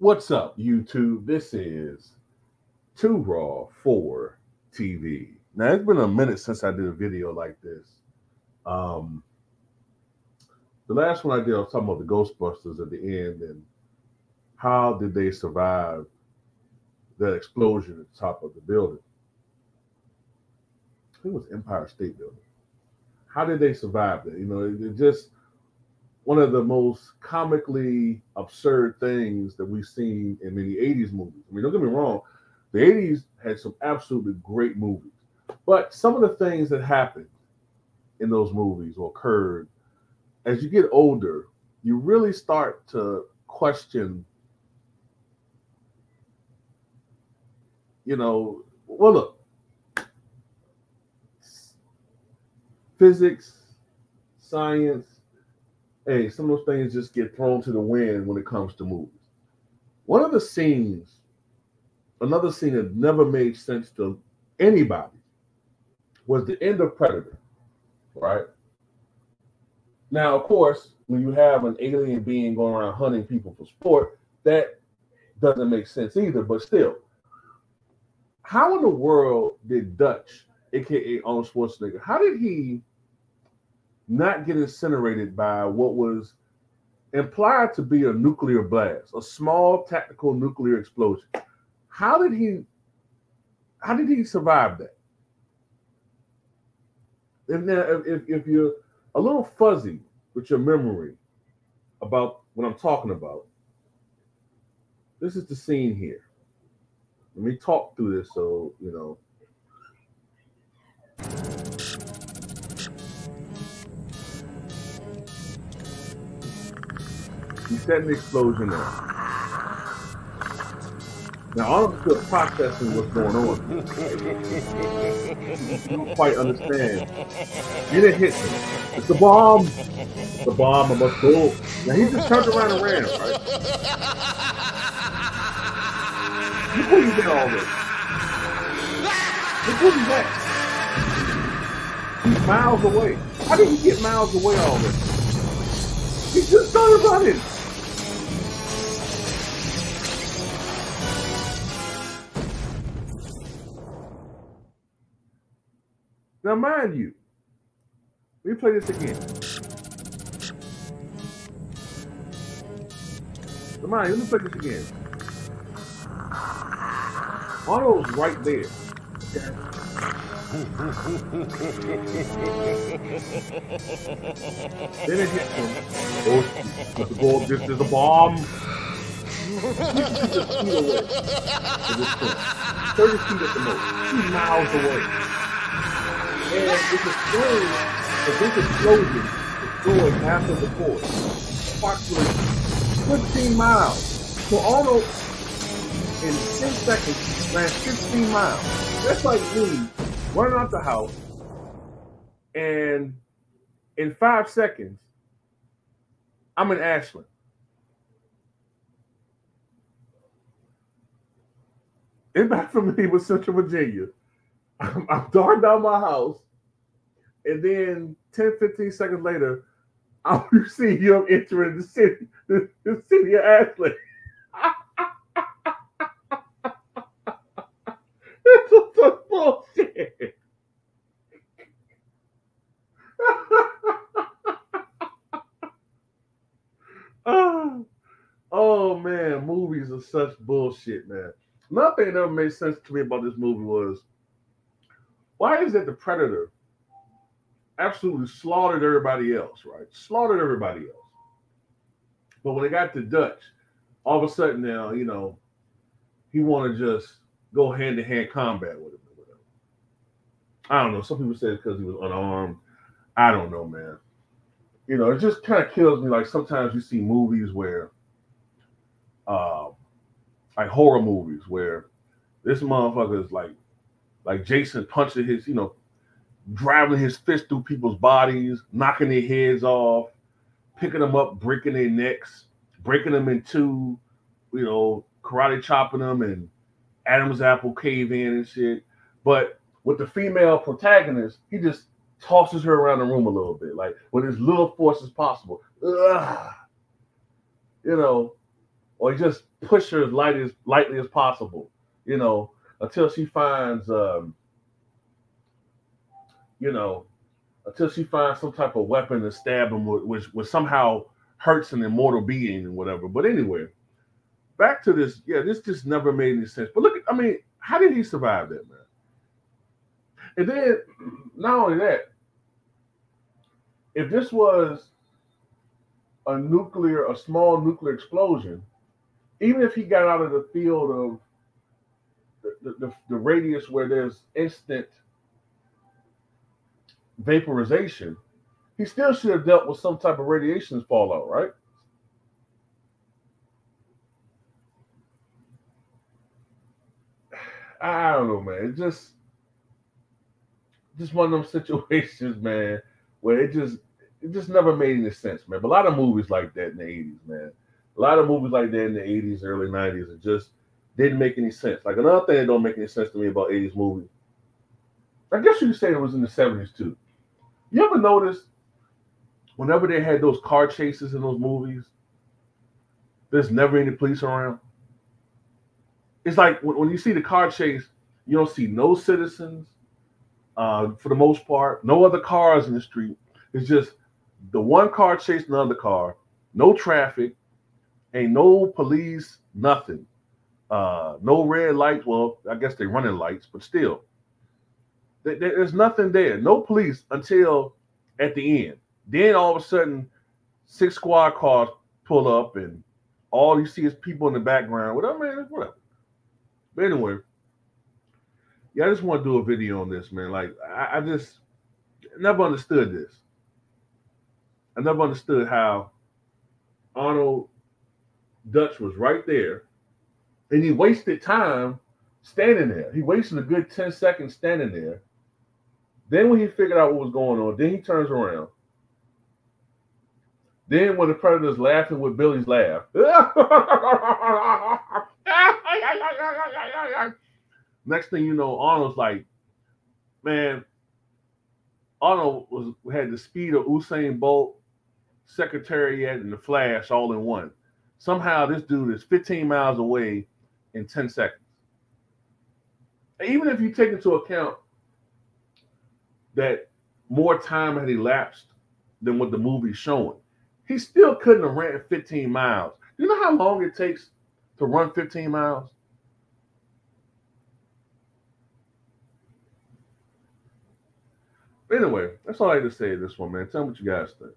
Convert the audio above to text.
What's up, YouTube? This is Too Raw for TV. Now, it's been a minute since I did a video like this. Um, the last one I did, I was talking about the Ghostbusters at the end and how did they survive that explosion at the top of the building. I think it was Empire State Building. How did they survive that? You know, it just one of the most comically absurd things that we've seen in many 80s movies. I mean, don't get me wrong, the 80s had some absolutely great movies. But some of the things that happened in those movies or occurred, as you get older, you really start to question, well, look, physics, science, hey, some of those things just get thrown to the wind when it comes to movies. One of the scenes, another scene that never made sense to anybody was the end of Predator, right? Now, of course, when you have an alien being going around hunting people for sport, that doesn't make sense either, but still. How in the world did Dutch, aka Arnold Schwarzenegger, how did he not get incinerated by what was implied to be a nuclear blast, a small tactical nuclear explosion? How did he survive that? If you're a little fuzzy with your memory about what I'm talking about, this is the scene here. Let me talk through this so you know. He set an explosion there. Now, Arnold's still processing what's going on. You don't quite understand. Then it hits him. It's the bomb. The bomb, I must go. Now, he just turned around and ran, right? Look where he's at already. Look where he's at. He's miles away. How did he get miles away already? He just started running. Now, mind you, let me play this again. Now, mind you, let me play this again. Arnold's right there. Then it hits him. This is a bomb. 30 feet at the most. 2 miles away. And it's explained that this explosion destroyed half of the force, approximately 15 miles. So Arnold, in 10 seconds, ran 15 miles. That's like me running out the house, and in 5 seconds, I'm in Ashland. And back from me was Central Virginia. I'm darting down my house, and then 10, 15 seconds later, I see him entering the city of Ashland. This was some bullshit. Oh man, movies are such bullshit, man. Another thing that never made sense to me about this movie was, why is it the Predator absolutely slaughtered everybody else, right? Slaughtered everybody else. But when they got to Dutch, all of a sudden now, he want to just go hand-to-hand combat with him or whatever. I don't know. Some people say it's because he was unarmed. I don't know, man. It just kind of kills me. Like sometimes you see movies where, like horror movies, where this motherfucker is like Jason punching his, driving his fist through people's bodies, knocking their heads off, picking them up, breaking their necks, breaking them in two, karate chopping them and Adam's apple cave in and shit. But with the female protagonist, he just tosses her around the room a little bit, like with as little force as possible. Ugh. or he just push her as lightly as possible, you know, until she finds, you know, until she finds some type of weapon to stab him, which somehow hurts an immortal being and whatever. But anyway, back to this. Yeah, this just never made any sense. But look, I mean, how did he survive that, man? And then, not only that, if this was a small nuclear explosion, even if he got out of the field of the radius where there's instant vaporization, he still should have dealt with some type of radiation fallout, right? I don't know, man. It's just one of those situations, man, where it just never made any sense, man. But a lot of movies like that in the 80s, man. A lot of movies like that in the 80s, early 90s, it just didn't make any sense. Like another thing that don't make any sense to me about 80s movies, I guess you could say it was in the 70s too. You ever notice whenever they had those car chases in those movies, there's never any police around? It's like when you see the car chase, you don't see no citizens, for the most part, no other cars in the street. It's just the one car chasing the other car, no traffic, ain't no police, nothing. No red lights. Well, I guess they're running lights, but still, there's nothing there. No police until at the end. Then all of a sudden, 6 squad cars pull up, and all you see is people in the background. Whatever, man, whatever. But anyway, yeah, I just want to do a video on this, man. Like, I just never understood this. I never understood how Arnold Dutch was right there, and he wasted time standing there. He wasted a good 10 seconds standing there. Then when he figured out what was going on, then he turns around. Then when the Predator's laughing with Billy's laugh. Next thing you know, Arnold's like, man, Arnold had the speed of Usain Bolt, Secretariat, and the Flash all in one. Somehow this dude is 15 miles away in 10 seconds. Even if you take into account that more time had elapsed than what the movie's showing, he still couldn't have ran 15 miles. You know how long it takes to run 15 miles? Anyway, that's all I had to say this one, man. Tell me what you guys think.